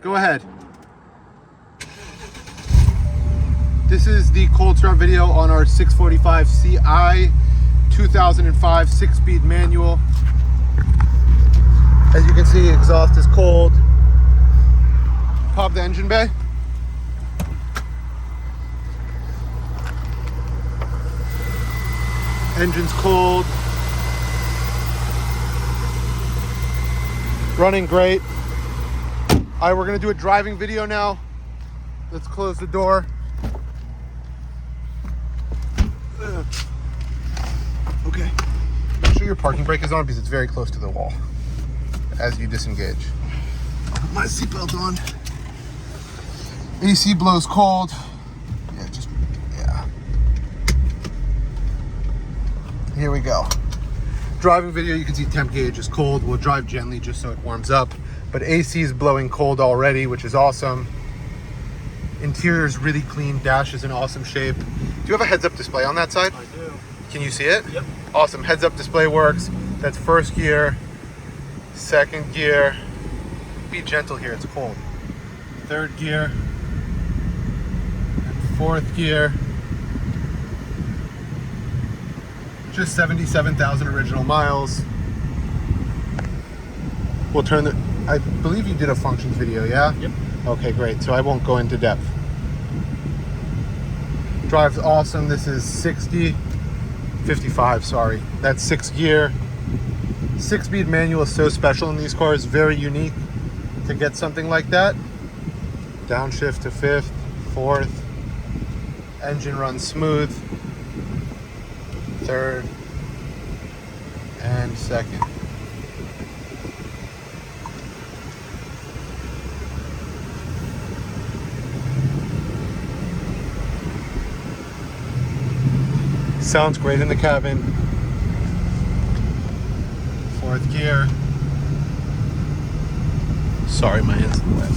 Go ahead. This is the cold start video on our 645 CI 2005 6-speed manual. As you can see, exhaust is cold. Pop the engine bay. Engine's cold. Running great. All right, we're gonna do a driving video now. Let's close the door. Okay. Make sure your parking brake is on because it's very close to the wall as you disengage. I'll put my seatbelt on. AC blows cold. Yeah. Here we go. Driving video, you can see temp gauge is cold. We'll drive gently just so it warms up. But AC is blowing cold already, which is awesome. Interior is really clean. Dash is in awesome shape. Do you have a heads-up display on that side? I do. Can you see it? Yep. Awesome. Heads-up display works. That's first gear, second gear. Be gentle here, it's cold. Third gear, and fourth gear. Just 77,000 original miles. We'll turn the, I believe you did a functions video, yeah? Yep. Okay, great. So I won't go into depth. Drives awesome. This is 55, sorry. That's 6th gear. 6-speed manual is so special in these cars, very unique to get something like that. Downshift to 5th, 4th. Engine runs smooth. 3rd and 2nd. Sounds great in the cabin. 4th gear. Sorry, my hands are wet.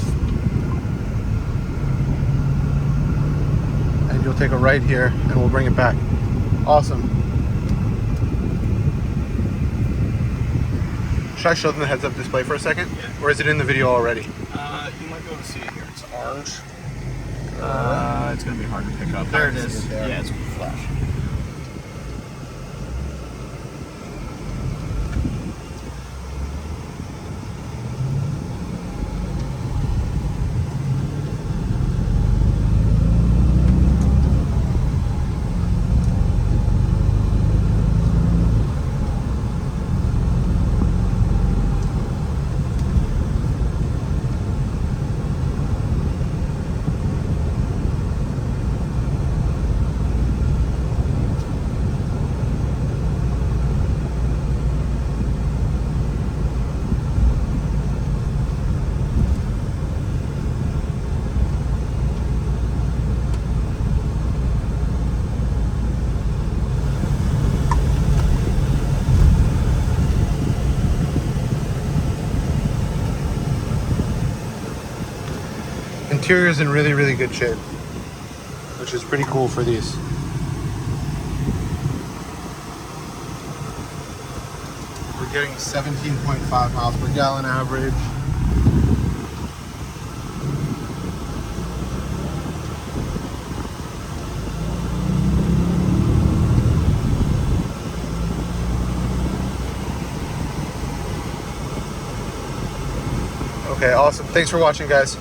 And you'll take a right here and we'll bring it back. Awesome. Should I show them the heads-up display for a second? Yeah. Or is it in the video already? You might be able to see it here. It's orange. It's going to be hard to pick up. There it is. is. Yeah, it's flash. Interior is in really, really good shape, which is pretty cool for these. We're getting 17.5 miles per gallon average. Okay, awesome. Thanks for watching, guys.